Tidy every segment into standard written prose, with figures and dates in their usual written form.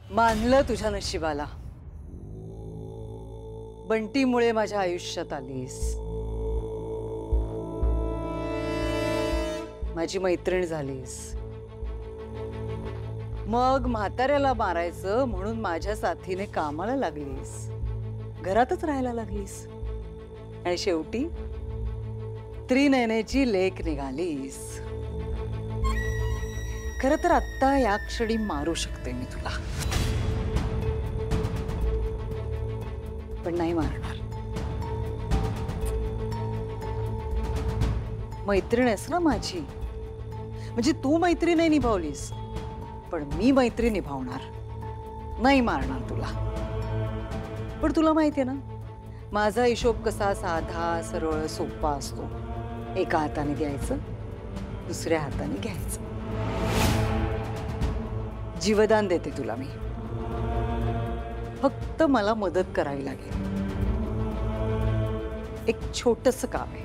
मानलं तुझ्या नशिबाला। बंटीमुळे माझ्या आयुष्यात आलीस, माझी मैत्रीण झालीस। मग म्हाताऱ्याला मारायचं म्हणून माझ्या साथीने कामाला लागलीस, घरातच राहायला लागलीस आणि शेवटी त्रिनयनेची लेक निघालीस। खरं तर आत्ता या क्षणी मारू शकते मी तुला, पण नाही मारणार। मैत्रीण आहेस ना माझी, म्हणजे तू मैत्री नाही निभावलीस, पण मी मैत्री निभावणार, नाही मारणार तुला। पण तुला माहिती आहे ना माझा हिशोब कसा साधा सरळ सोपा असतो। एका हाताने द्यायचं, दुसऱ्या हाताने घ्यायचं। जीवदान देते तुला मी, फक्त मला मदत करावी लागेल। एक छोटंसं काम आहे।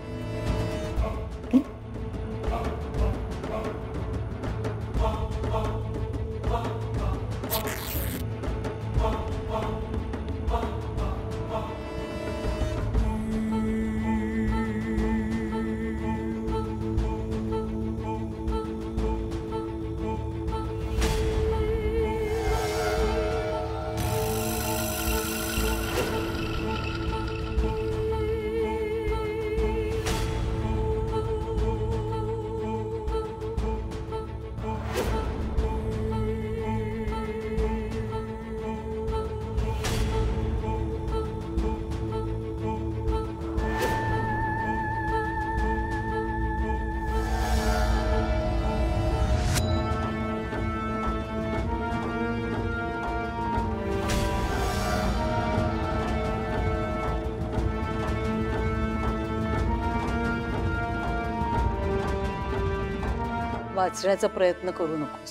वाचण्याचा प्रयत्न करू नकोस।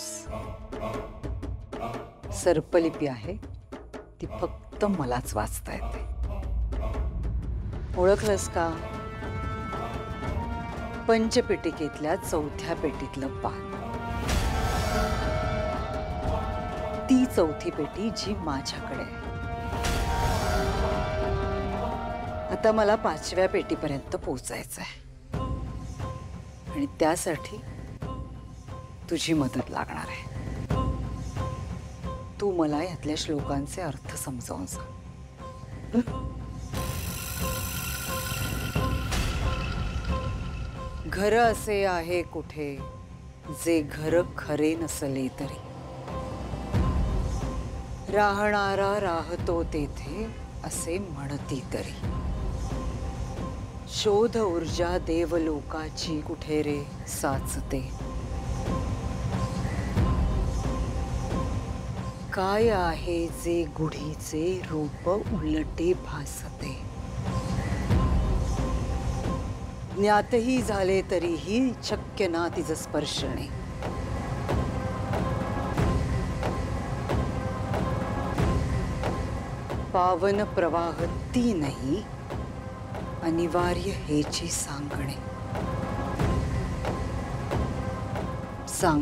सर्पलिपी आहे ती फक्त मलाच वाचता येते। ओळखलंस का? पंचपेटिकेतल्या चौथ्या पेटीतलं पान, ती चौथी पेटी जी माझ्याकडे आहे। आता मला 5व्या पेटीपर्यंत पोहोचायचं आहे आणि त्यासाठी तुझी मदत लागणार आहे। तू मला यातल्या श्लोकांचे अर्थ समजावून सांग। घर असे आहे कुठे जे घर खरे नसले तरी, राहणारा राहतो तेथे असे म्हणती तरी। शोध ऊर्जा देवलोकाची कुठे रे साचते, काय आहे जे गुढीचे रूप उलटे भासते। ज्ञातही झाले तरीही शक्य ना तिचं स्पर्शणे, पावन प्रवाह ती नाही अनिवार्य हेची सांगणे। सांग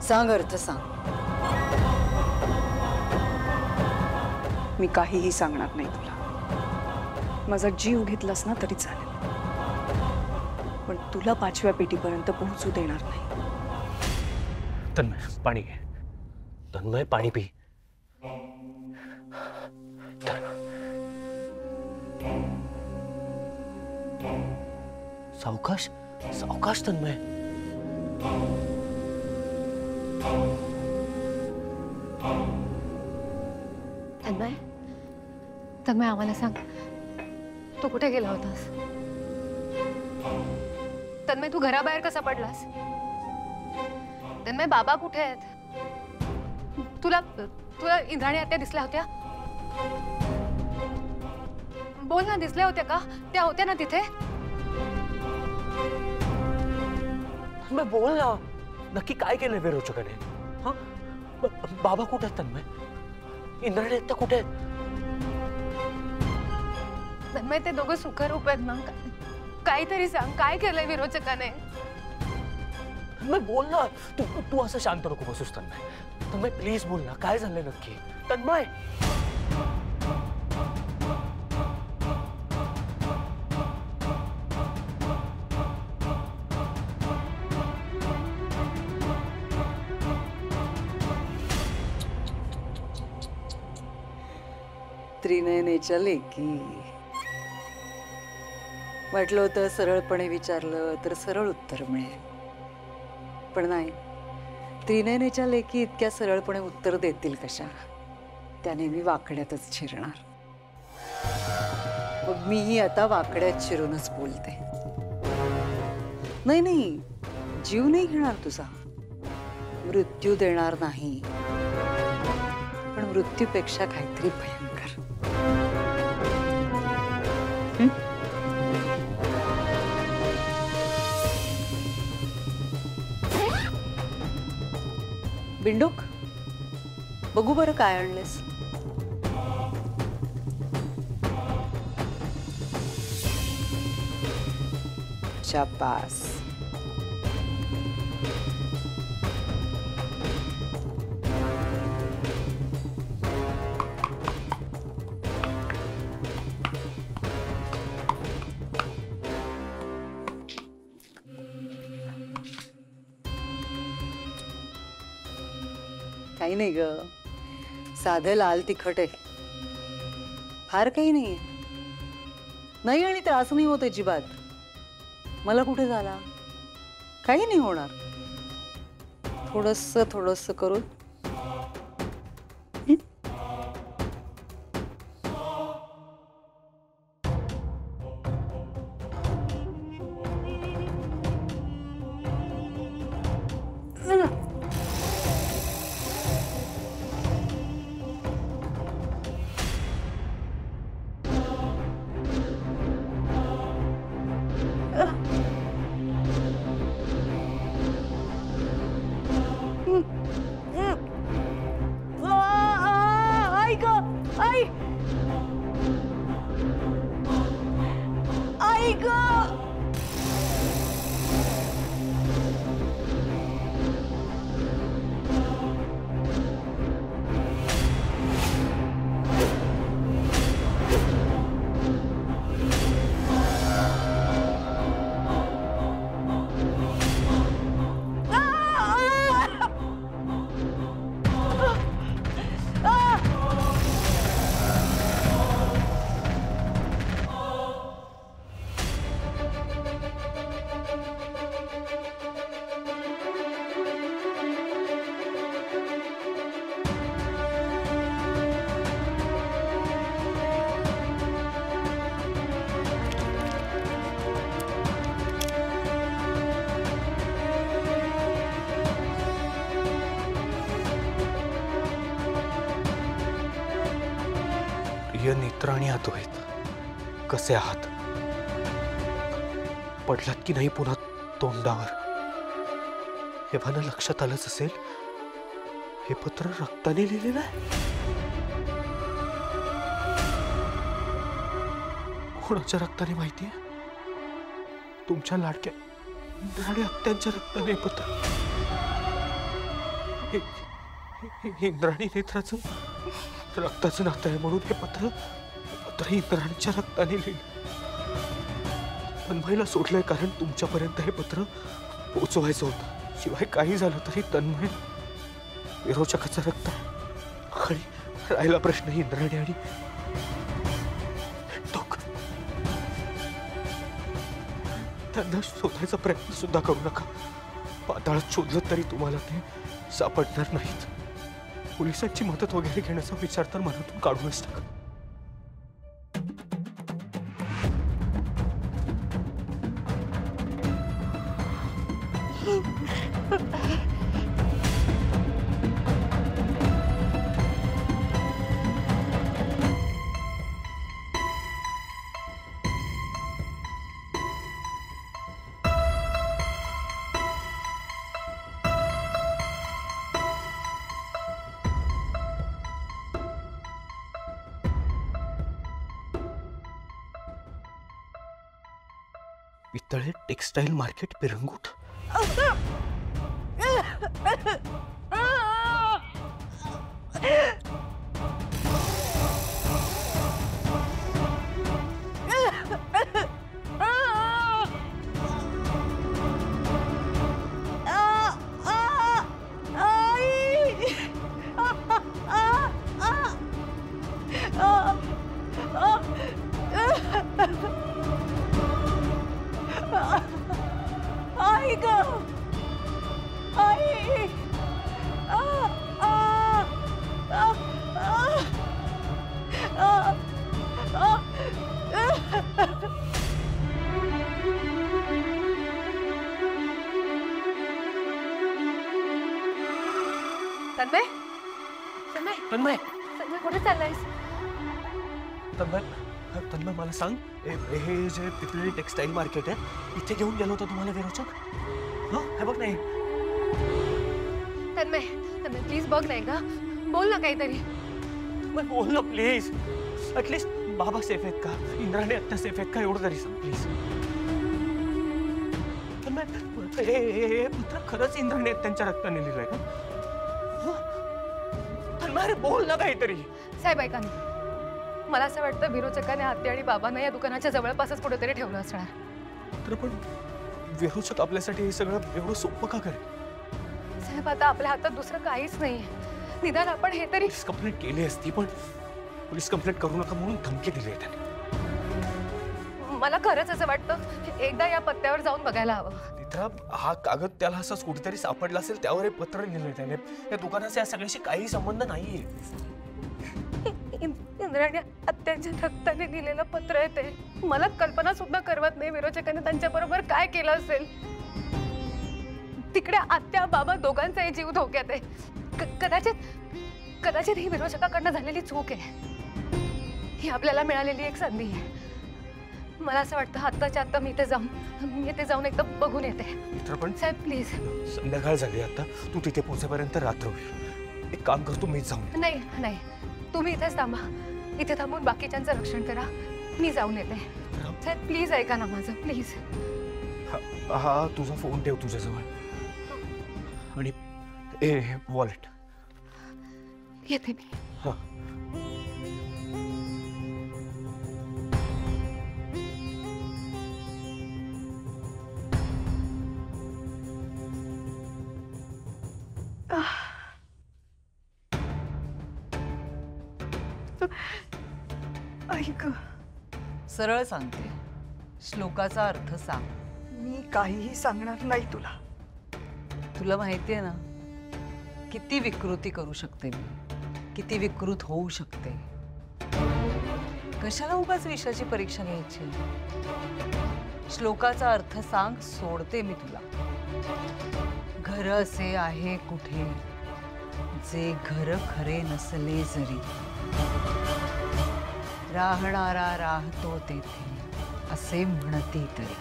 सांग, अर्थ सांग। मी काहीही सांगणार नाही तुला। माझा जीव घेतलास ना तरी चालेल, पण तुला 5व्या पेटीपर्यंत पोहोचू देणार नाही। तन्मय पाणी घे, तन्मय पाणी पी। सावकाश सावकाश तन्मय। तन्मय, तन्मय आम्हाला सांग, तू कुठे गेला होतास? तन्मय तू घराबाहेर कसा पडलास? तन्मय बाबा कुठे आहेत? तुला तुला इंद्राणी आत्या दिसल्या होत्या? बोल ना, दिसल्या होत्या का? त्या होत्या ना तिथे? तन्मय बोल ना, नक्की काय केलं विरोचकाने? हाँ, बाबा कुठे आहेत तन्मय? इंद्राणी आत्या कुठे आहेत? तन्मय ते दोघं सुखरूप आहेत ना? काहीतरी सांग, काय केलंय विरोचकाने? तन्मय बोल ना. तू तू असं शांत नको बसूस तन्मय. तन्मय प्लीज बोल ना, काय झालंय नक्की? तन्मय. त्रिनयनेच्या लेकी. वाटलं होतं सरळपणे विचारलं तर सरळ उत्तर मिळेल, पण नाही. त्रिनयनेच्या लेकी इतक्या सरळपणे उत्तर देतील कशा? त्या नेहमी वाकड्यातच शिरणार. मग मीही आता वाकड्यात शिरूनच बोलते. नाही नाही, जीव नाही घेणार तुझा, मृत्यू देणार नाही, पण मृत्यूपेक्षा काहीतरी भयंकर. बिंडूक, बघू बरं काय आणलेस. शाबास. काही नाही ग, साधं लाल तिखट आहे, फार काही नाहीये. नाही आणि त्रास नाही होत अजिबात. मला कुठे झाला? काही नाही होणार. थोडंसं थोडंसं करून. प्रिय नेत्र आणि अद्वैत, कसे आहात? पडलात की नाही पुन्हा तोंडावर? हे मला लक्षात आलंच असेल, हे पत्र रक्ताने लिहिलेलं आहे. कोणाच्या रक्ताने माहितीये? तुमच्या लाडक्या इंद्राणी आत्यांच्या रक्ताने पत्र. इंद्राणी नेत्राचं रक्ताचं नातं आहे म्हणून हे पत्र इंद्राणीच्या रक्ताने लिहिलं. तन्मयला सोडलंय कारण तुमच्यापर्यंत हे पत्र पोचवायचं होतं. शिवाय काही झालं तरी तन्मय विरोचकाचं रक्त आणि राहिला प्रश्न इंद्राणी आणि त्यांना शोधायचा प्रयत्न सुद्धा करू नका. पाताळात शोधलं तरी तुम्हाला ते सापडणार नाहीत. पोलिसांची मदत वगैरे घेण्याचा विचार तर मनातून काढूनच टाका. Pitale textile market Pirangut. आई ग आई आ आ आ आ आ तन्मय तन्मय तन्मय तन्मय कुठे चाललायस? तन्मय तन्मय मला सांग हे जे पिपळी टेक्सटाईल मार्केट आहे इथे घेऊन गेलो होता तुम्हाला विरोचक? हा हे बघ नाही तन्मय तन्मय प्लीज बघ नाही का, बोल ना काहीतरी. तन्मय बोल ना प्लीज. ऍटलिस्ट बाबा सेफ आहेत का, इंद्राणी आत्या सेफ आहेत का, एवढं तरी सांग प्लीज. तन्मय हे पत्र खरंच इंद्राणी आत्यांच्या रक्ताने लिहिलंय का? तन्मय अरे बोल ना काहीतरी. साहेब ऐका ना, मला असं वाटतं विरोचकाने आत्या आणि बाबांना या दुकानाच्या जवळपासच कुठेतरी ठेवलं असणार. तर पण विरोचक आपल्यासाठी हे सगळं एवढं सोपं का करेल? साहेब आता आपल्या हातात दुसरं काहीच नाहीये, निदान आपण हे तरी. पोलीस कंप्लेंट केली असती पण पोलीस कंप्लेंट करू नका म्हणून धमकी दिली आहे त्याने. मला खरंच असं वाटतं एकदा या पत्त्यावर जाऊन बघायला हवं. तिथं हा कागद त्याला असंच कुठेतरी सापडला असेल, त्यावर हे पत्र लिहिलंय त्याने. या दुकानाचा या सगळ्याशी काही संबंध नाहीये. इंद्राणी आत्यांच्या रक्ताने लिहिलेलं पत्र आहे ते. मला कल्पना सुद्धा करवत नाही विरोचकाने त्यांच्या बरोबर काय केलं असेल. तिकडे आत्या बाबा दोघांचाही जीव धोक्यात आहे. कदाचित ही विरोचकाकडनं झालेली चूक आहे. ही आपल्याला मिळालेली एक संधी आहे. मला असं वाटतं आत्ताच्या आत्ता मी इथे जाऊन एकदा बघून येते. पण साहेब प्लीज. संध्याकाळ झाली आता, तू तिथे पोहोचेपर्यंत रात्र होईल. एक काम कर, तू मीच जाऊन. नाही नाही, तुम्ही इथेच थांबा. इथे थांबून बाकीच्यांचं रक्षण करा, मी जाऊन येते. साहेब प्लीज ऐका ना माझं, प्लीज. हा तुझा फोन ठेव तुझ्याजवळ आणि वॉलेट. येते मी. हा ऐक, सरळ सांगते, श्लोकाचा अर्थ सांग. मी काहीही सांगणार नाही तुला. तुला माहितीये ना किती विकृती करू शकते मी, किती विकृत होऊ शकते. कशाला उगाच विषयाची परीक्षा घ्यायची. श्लोकाचा अर्थ सांग, सोडते मी तुला. घर असे आहे कुठे जे घर खरे नसले जरी, राहणारा राहतो तेथे असे म्हणते तरी.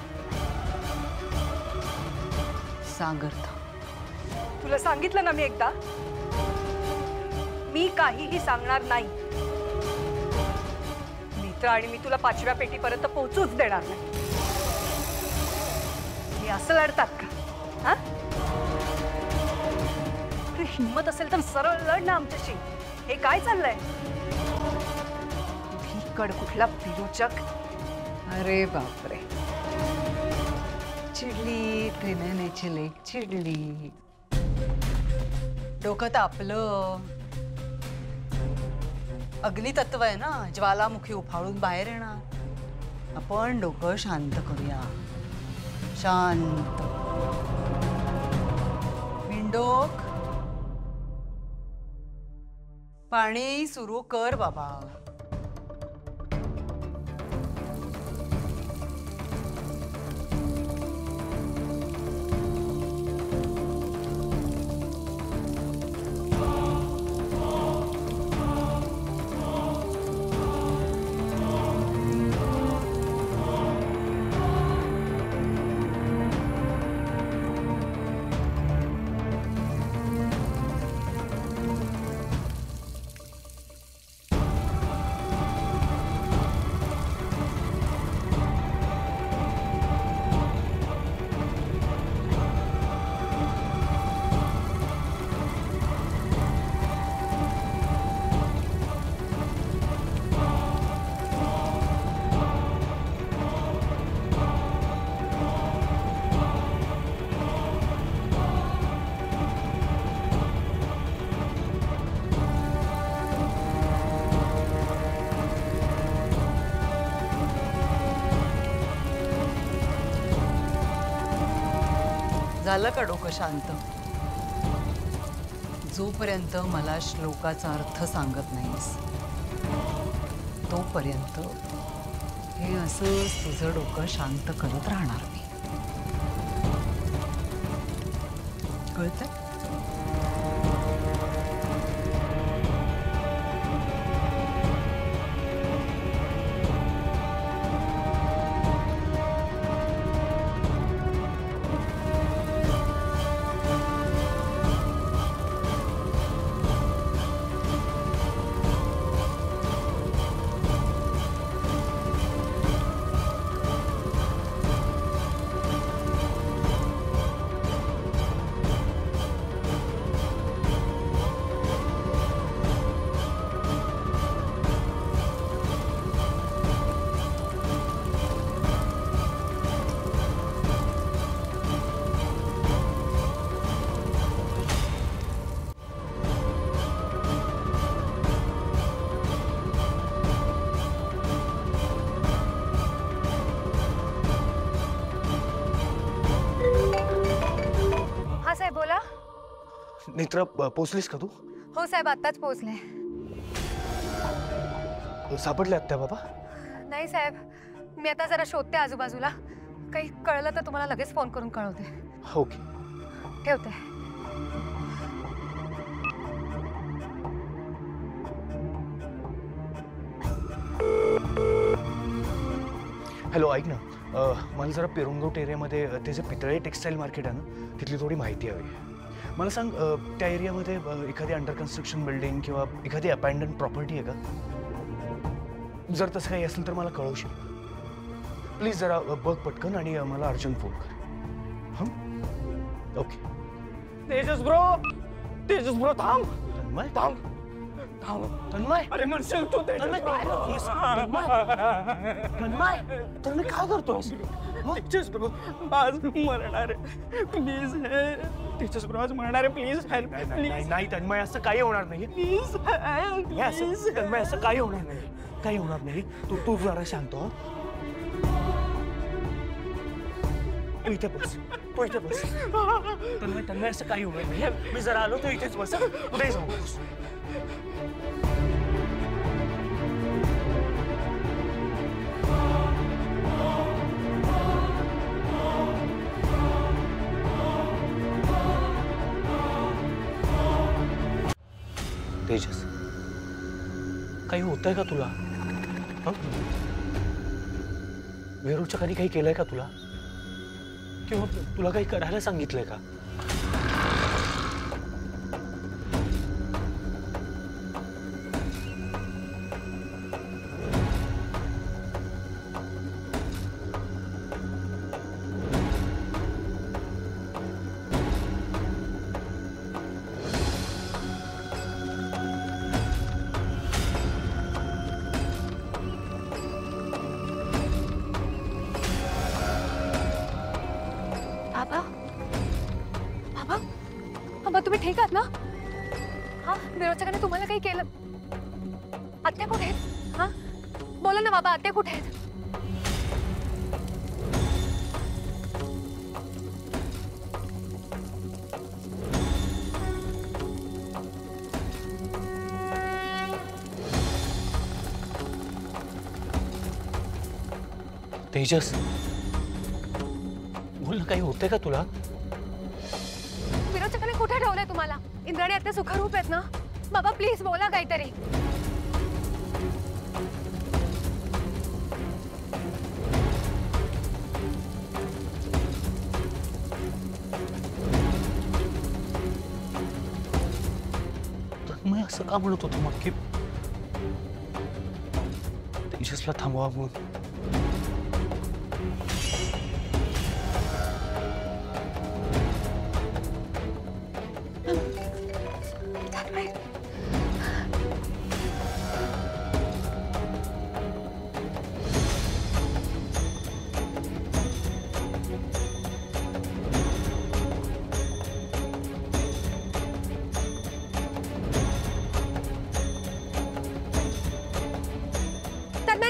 सांग अर्थ. तुला सांगितलं ना मी एकदा, मी काहीही सांगणार नाही. मित्र आणि मी तुला 5व्या पेटीपर्यंत पोहोचूच देणार नाही. हे असं लढतात का? हा, हिम्मत असेल तर सरळ लढ ना आमच्याशी. हे काय चाललंय? कड कुठला विरोचक. अरे बापरे, चिडली त्रिनयनेची लेक चिडली. डोकं तापलं. अग्नितत्व आहे ना, ज्वालामुखी उफाळून बाहेर येणार. आपण डोकं शांत करूया, शांत. विंडोक पाणी सुरू कर बाबा. झालं का डोकं शांत? जोपर्यंत मला श्लोकाचा अर्थ सांगत नाहीस तोपर्यंत हे असंच तुझं डोकं शांत करत राहणार मी. कळतंय? हा साहेब बोला. नेत्रा पोचलीस का तू? हो साहेब आत्ताच पोहोचले. सापडले आत्या बाबा? नाही साहेब, मी आता जरा शोधते आजूबाजूला. काही कळलं तर तुम्हाला लगेच फोन करून कळवते. ओके. ठेवते. हॅलो, ऐक ना, मला जरा पेरुंगौट एरियामध्ये ते जे पितळे टेक्सटाईल मार्केट आहे ना, तिथली थोडी माहिती हवी आहे. मला सांग, त्या एरियामध्ये एखादी अंडर कन्स्ट्रक्शन बिल्डिंग किंवा एखादी अबॅन्डन प्रॉपर्टी आहे का? जर तसं काही असेल तर मला कळवशील प्लीज. जरा बघ पटकन आणि मला अर्जंट फोन कर. हं? ओके. तेजस ब्रो थांब. तन्मय, थांब. तन्मय, अरे म्हणशील तू तन्मय काय करतोयस? तन्मय, तन्मय काय करतोयस? तेजस ब्रो आज मरणार आहे. प्लीज तेजस ब्रो आज मरणार आहे. Please help. प्लीज नाही तन्मय, असं काही होणार नाही. प्लीज तन्मय, असं काही होणार नाही. काही होणार नाही. तू जरा शांत हो. तू इथे बस. तन्मय असं काही होणार नाही. मी जरा आलो, तू इथेच बस. कुठेही जाऊ नकोस. तेजस, काही होतंय का तुला? वेरूळच्या काही केलंय का तुला? किंवा तुला काही करायला सांगितलंय का? बाबा तुम्ही ठीक आहात ना? हा, विरोचकाने तुम्हाला काही केलं? आत्या कुठे आहेत? हा, बोला ना बाबा, आत्या कुठे आहेत? तेजस, बोल ना, काही होतंय का तुला? विरोचकाने कुठे ठेवलंय तुम्हाला? इंद्राणी आत्या सुखरूप आहेत ना? बाबा प्लीज बोला काहीतरी. मी असं का म्हणत होतो मग की तेजसला थांबवा म्हणून?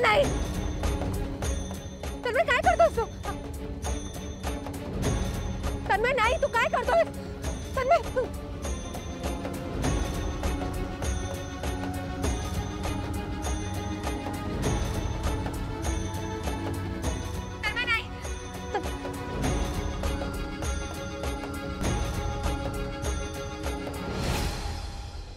नाही, तन्मय काय करतोस तू? तन्मय नाही, तू काय करतोय? तन्मय